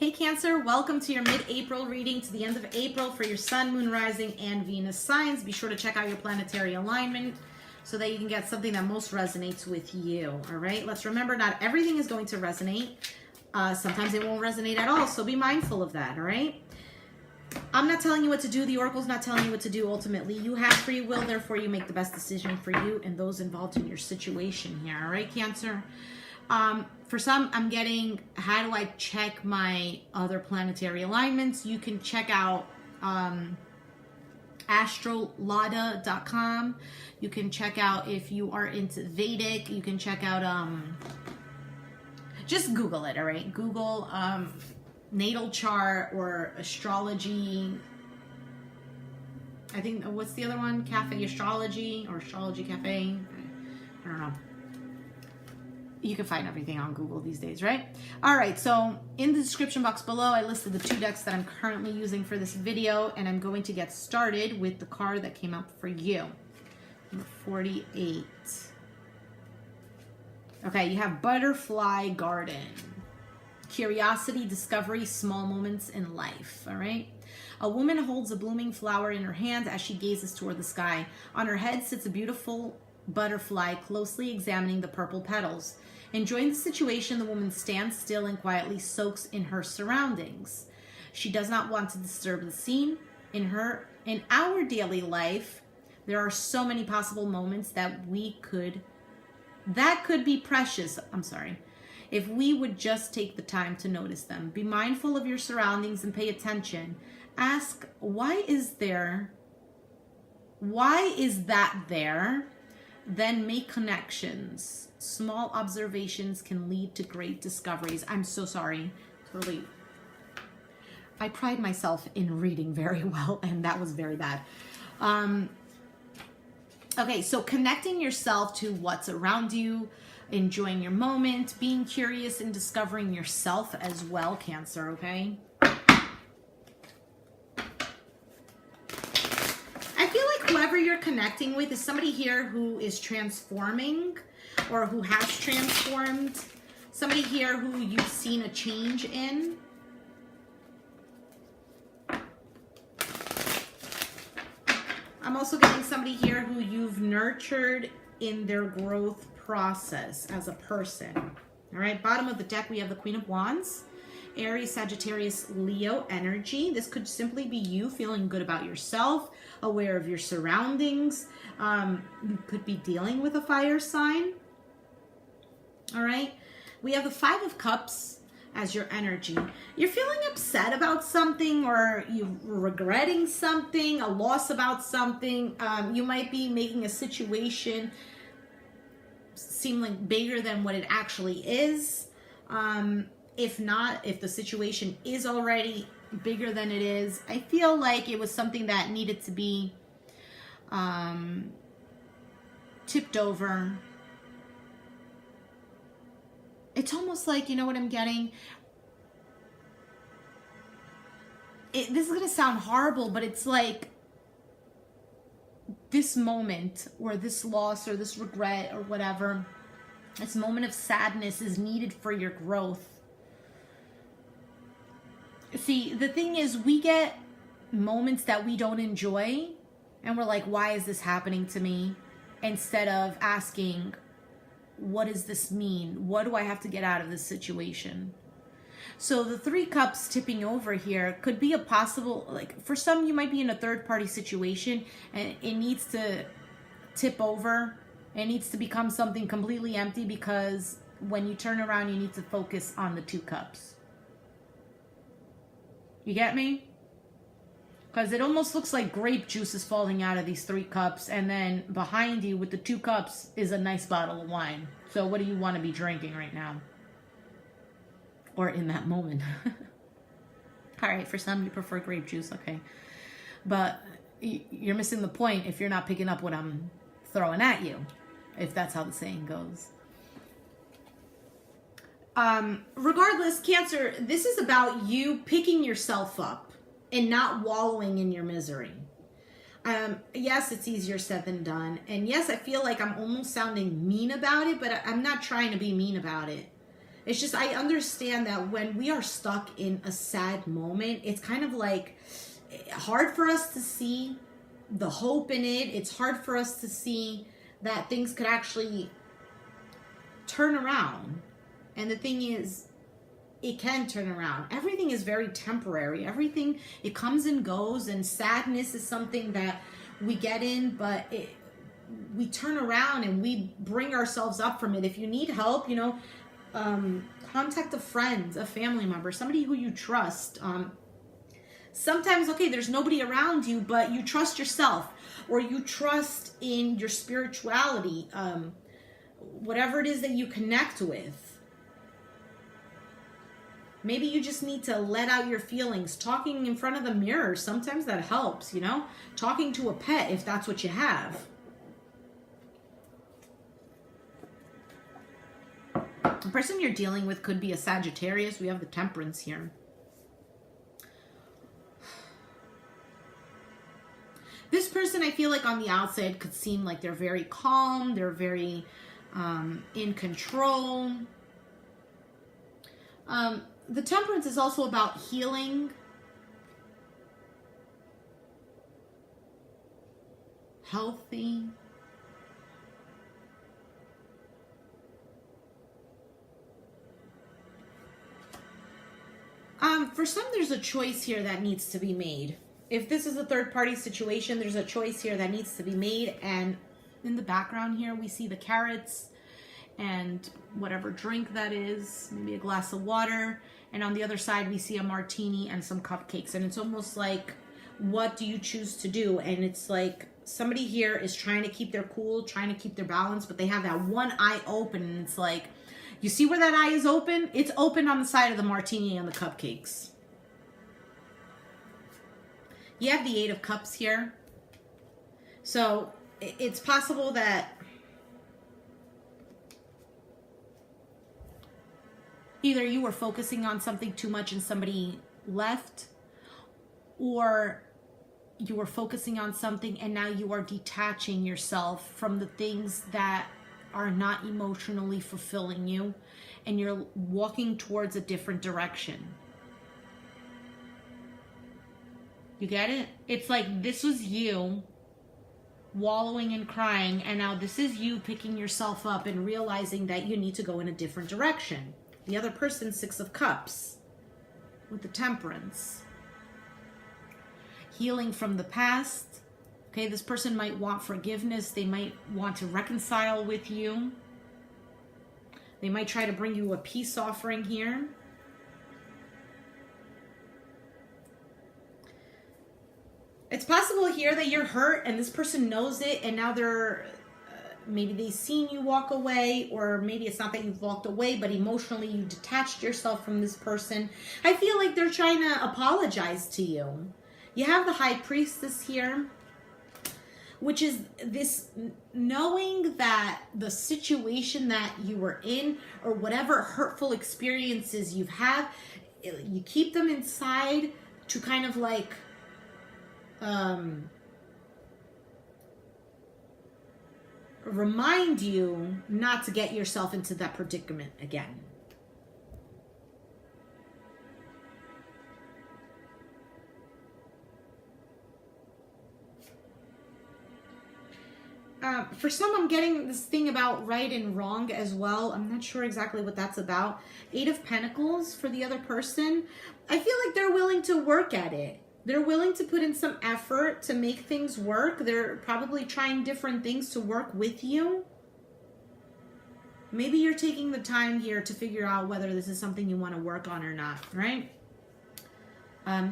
Hey Cancer, welcome to your mid-April reading to the end of April for your Sun, Moon, Rising, and Venus signs. Be sure to check out your planetary alignment so that you can get something that most resonates with you, all right? Let's remember, not everything is going to resonate. Sometimes it won't resonate at all, so be mindful of that, all right? I'm not telling you what to do. The Oracle's not telling you what to do. Ultimately, you have free will, therefore you make the best decision for you and those involved in your situation here, all right, Cancer? For some, I'm getting, how do I check my other planetary alignments? You can check out astrolada.com. You can check out, if you are into Vedic, you can check out, just Google it, all right? Google natal chart or astrology. I think, what's the other one? Cafe Astrology or Astrology Cafe. I don't know. You can find everything on Google these days, right? All right, so in the description box below, I listed the 2 decks that I'm currently using for this video, and I'm going to get started with the card that came out for you. Number 48. Okay, you have Butterfly Garden. Curiosity, discovery, small moments in life, all right? A woman holds a blooming flower in her hand as she gazes toward the sky. On her head sits a beautiful butterfly, closely examining the purple petals. Enjoying the situation, the woman stands still and quietly soaks in her surroundings. She does not want to disturb the scene. In our daily life, there are so many possible moments that could be precious. If we would just take the time to notice them. Be mindful of your surroundings and pay attention. Ask, why is that there? Then make connections. Small observations can lead to great discoveries. I'm so sorry. Totally. I pride myself in reading very well, and that was very bad. Okay, so connecting yourself to what's around you, enjoying your moment, being curious and discovering yourself as well, Cancer, okay? Whoever you're connecting with is somebody here who is transforming or who has transformed. Somebody here who you've seen a change in. I'm also getting somebody here who you've nurtured in their growth process as a person. All right, bottom of the deck, we have the Queen of Wands. Aries, Sagittarius, Leo energy. This could simply be you feeling good about yourself, aware of your surroundings. You could be dealing with a fire sign. All right. We have the 5 of Cups as your energy. You're feeling upset about something, or you're regretting something, a loss about something. You might be making a situation seem like bigger than what it actually is. If not, if the situation is already bigger than it is, I feel like it was something that needed to be tipped over. It's almost like, you know what I'm getting? This is going to sound horrible, but it's like this moment or this loss or this regret or whatever, this moment of sadness is needed for your growth. See, the thing is, we get moments that we don't enjoy, and we're like, why is this happening to me? Instead of asking, what does this mean? What do I have to get out of this situation? So the 3 cups tipping over here could be a possible, like for some, you might be in a third-party situation, and it needs to tip over. It needs to become something completely empty, because when you turn around, you need to focus on the 2 cups. You get me? Because it almost looks like grape juice is falling out of these 3 cups, and then behind you with the 2 cups is a nice bottle of wine. So what do you want to be drinking right now? Or in that moment? All right, for some you prefer grape juice, okay. But you're missing the point if you're not picking up what I'm throwing at you, if that's how the saying goes. Regardless, Cancer, this is about you picking yourself up and not wallowing in your misery. Yes, it's easier said than done. And yes, I feel like I'm almost sounding mean about it, but I'm not trying to be mean about it. It's just, I understand that when we are stuck in a sad moment, it's kind of like hard for us to see the hope in it. It's hard for us to see that things could actually turn around. And the thing is, it can turn around. Everything is very temporary. Everything, it comes and goes, and sadness is something that we get in, but we turn around and we bring ourselves up from it. If you need help, you know, contact a friend, a family member, somebody who you trust. Sometimes, okay, there's nobody around you, but you trust yourself, or you trust in your spirituality, whatever it is that you connect with. Maybe you just need to let out your feelings. Talking in front of the mirror, sometimes that helps, you know? Talking to a pet, if that's what you have. The person you're dealing with could be a Sagittarius. We have the Temperance here. This person, I feel like on the outside could seem like they're very calm. They're very in control. The Temperance is also about healing, healthy. For some, there's a choice here that needs to be made. If this is a third-party situation, there's a choice here that needs to be made. And in the background here, we see the carrots and whatever drink that is, maybe a glass of water. And on the other side, we see a martini and some cupcakes. And it's almost like, what do you choose to do? And it's like somebody here is trying to keep their cool, trying to keep their balance, but they have that one eye open. And it's like, you see where that eye is open? It's open on the side of the martini and the cupcakes. You have the Eight of Cups here. So it's possible that either you were focusing on something too much and somebody left, or you were focusing on something and now you are detaching yourself from the things that are not emotionally fulfilling you, and you're walking towards a different direction. You get it? It's like this was you wallowing and crying, and now this is you picking yourself up and realizing that you need to go in a different direction. The other person, Six of Cups with the Temperance. Healing from the past. Okay, this person might want forgiveness. They might want to reconcile with you. They might try to bring you a peace offering here. It's possible here that you're hurt and this person knows it, and now they're maybe they've seen you walk away, or maybe it's not that you've walked away, but emotionally you detached yourself from this person. I feel like they're trying to apologize to you. You have the High Priestess here, which is this knowing that the situation that you were in, or whatever hurtful experiences you've had, you keep them inside to kind of like remind you not to get yourself into that predicament again. For some, I'm getting this thing about right and wrong as well. I'm not sure exactly what that's about. Eight of Pentacles for the other person. I feel like they're willing to work at it. They're willing to put in some effort to make things work. They're probably trying different things to work with you. Maybe you're taking the time here to figure out whether this is something you want to work on or not, right?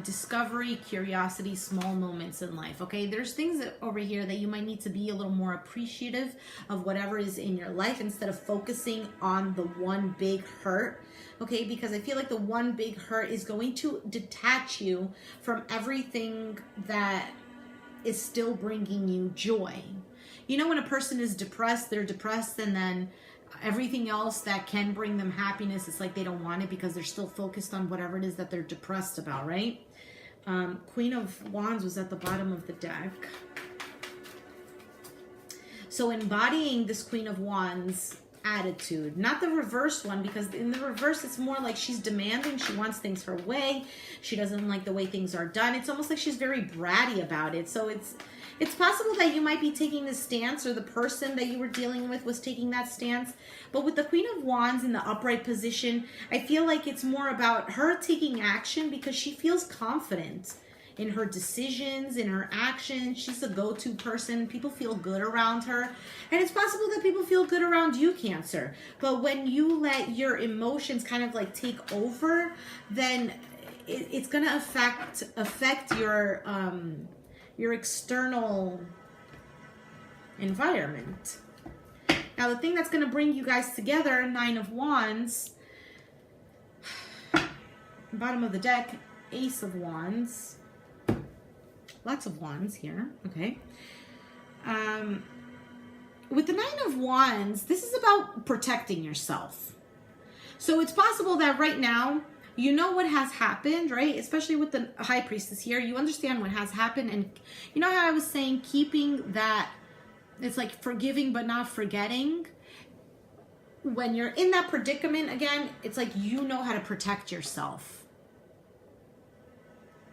Discovery, curiosity, small moments in life. Okay, there's things over here that you might need to be a little more appreciative of whatever is in your life instead of focusing on the one big hurt. Okay, because I feel like the one big hurt is going to detach you from everything that is still bringing you joy. You know, when a person is depressed, they're depressed, and then everything else that can bring them happiness, it's like they don't want it because they're still focused on whatever it is that they're depressed about, right? Queen of Wands was at the bottom of the deck. So embodying this Queen of Wands attitude, not the reverse one, because in the reverse it's more like she's demanding, she wants things her way, she doesn't like the way things are done. It's almost like she's very bratty about it. So it's possible that you might be taking this stance, or the person that you were dealing with was taking that stance. But with the Queen of Wands in the upright position, I feel like it's more about her taking action because she feels confident in her decisions, in her actions. She's a go-to person. People feel good around her. And it's possible that people feel good around you, Cancer. But when you let your emotions kind of like take over, then it's going to affect your external environment. Now, the thing that's going to bring you guys together, Nine of Wands, bottom of the deck, Ace of Wands. Lots of wands here, okay? With the Nine of Wands, this is about protecting yourself. So it's possible that right now, you know what has happened, right? Especially with the High Priestess here, you understand what has happened. And you know how I was saying keeping that, it's like forgiving but not forgetting. When you're in that predicament again, it's like you know how to protect yourself.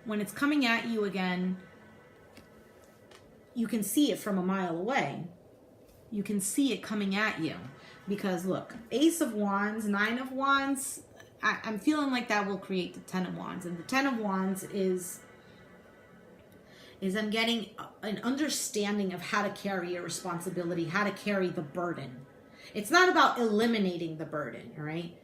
When it's coming at you again, you can see it from a mile away. You can see it coming at you. Because look, Ace of Wands, Nine of Wands, I'm feeling like that will create the Ten of Wands. And the Ten of Wands is I'm getting an understanding of how to carry your responsibility, how to carry the burden. It's not about eliminating the burden, all right?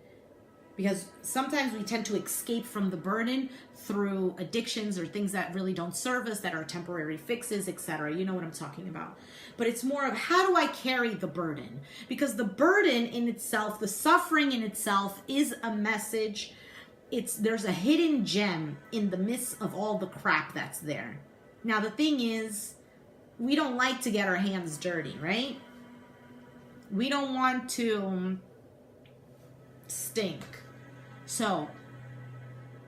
Because sometimes we tend to escape from the burden through addictions or things that really don't serve us, that are temporary fixes, etc. You know what I'm talking about. But it's more of how do I carry the burden? Because the burden in itself, the suffering in itself is a message. There's a hidden gem in the midst of all the crap that's there. Now, the thing is, we don't like to get our hands dirty, right? We don't want to stink. So,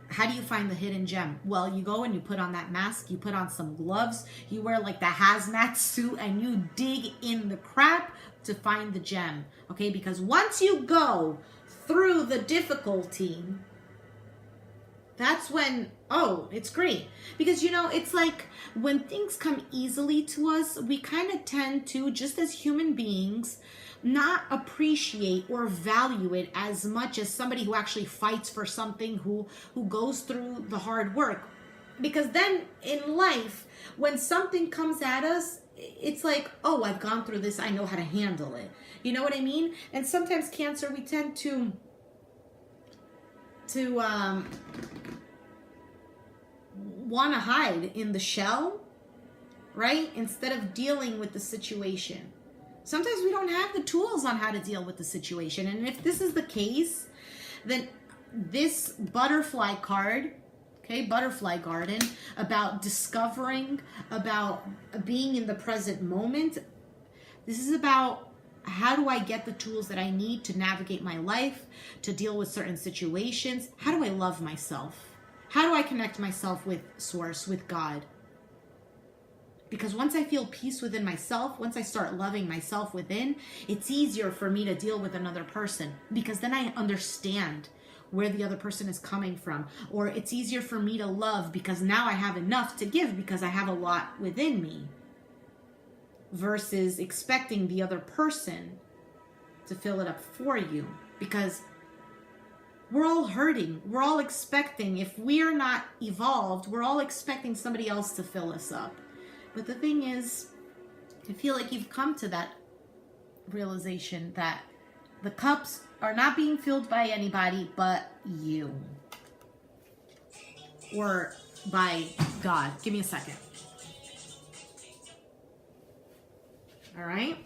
how do you find the hidden gem? Well, you go and you put on that mask, you put on some gloves, you wear like the hazmat suit, and you dig in the crap to find the gem, okay? Because once you go through the difficulty, that's when, oh, it's great. Because, you know, it's like when things come easily to us, we kind of tend to, just as human beings, not appreciate or value it as much as somebody who actually fights for something, who goes through the hard work. Because then in life, when something comes at us, it's like, oh, I've gone through this, I know how to handle it. You know what I mean? And sometimes, Cancer, we tend to want to hide in the shell, right? Instead of dealing with the situation. Sometimes we don't have the tools on how to deal with the situation. And if this is the case, then this butterfly card, okay, Butterfly Garden, about discovering, about being in the present moment, this is about how do I get the tools that I need to navigate my life, to deal with certain situations? How do I love myself? How do I connect myself with Source, with God? Because once I feel peace within myself, once I start loving myself within, it's easier for me to deal with another person. Because then I understand where the other person is coming from. Or it's easier for me to love because now I have enough to give because I have a lot within me. Versus expecting the other person to fill it up for you. Because we're all hurting. We're all expecting, if we're not evolved, we're all expecting somebody else to fill us up. But the thing is, I feel like you've come to that realization that the cups are not being filled by anybody but you. Or by God. Give me a second. All right?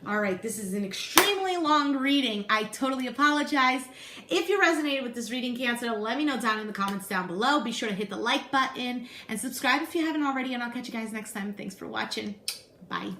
All right, this is an extremely long reading. I totally apologize. If you resonated with this reading, Cancer, let me know down in the comments down below. Be sure to hit the like button and subscribe if you haven't already, and I'll catch you guys next time. Thanks for watching. Bye.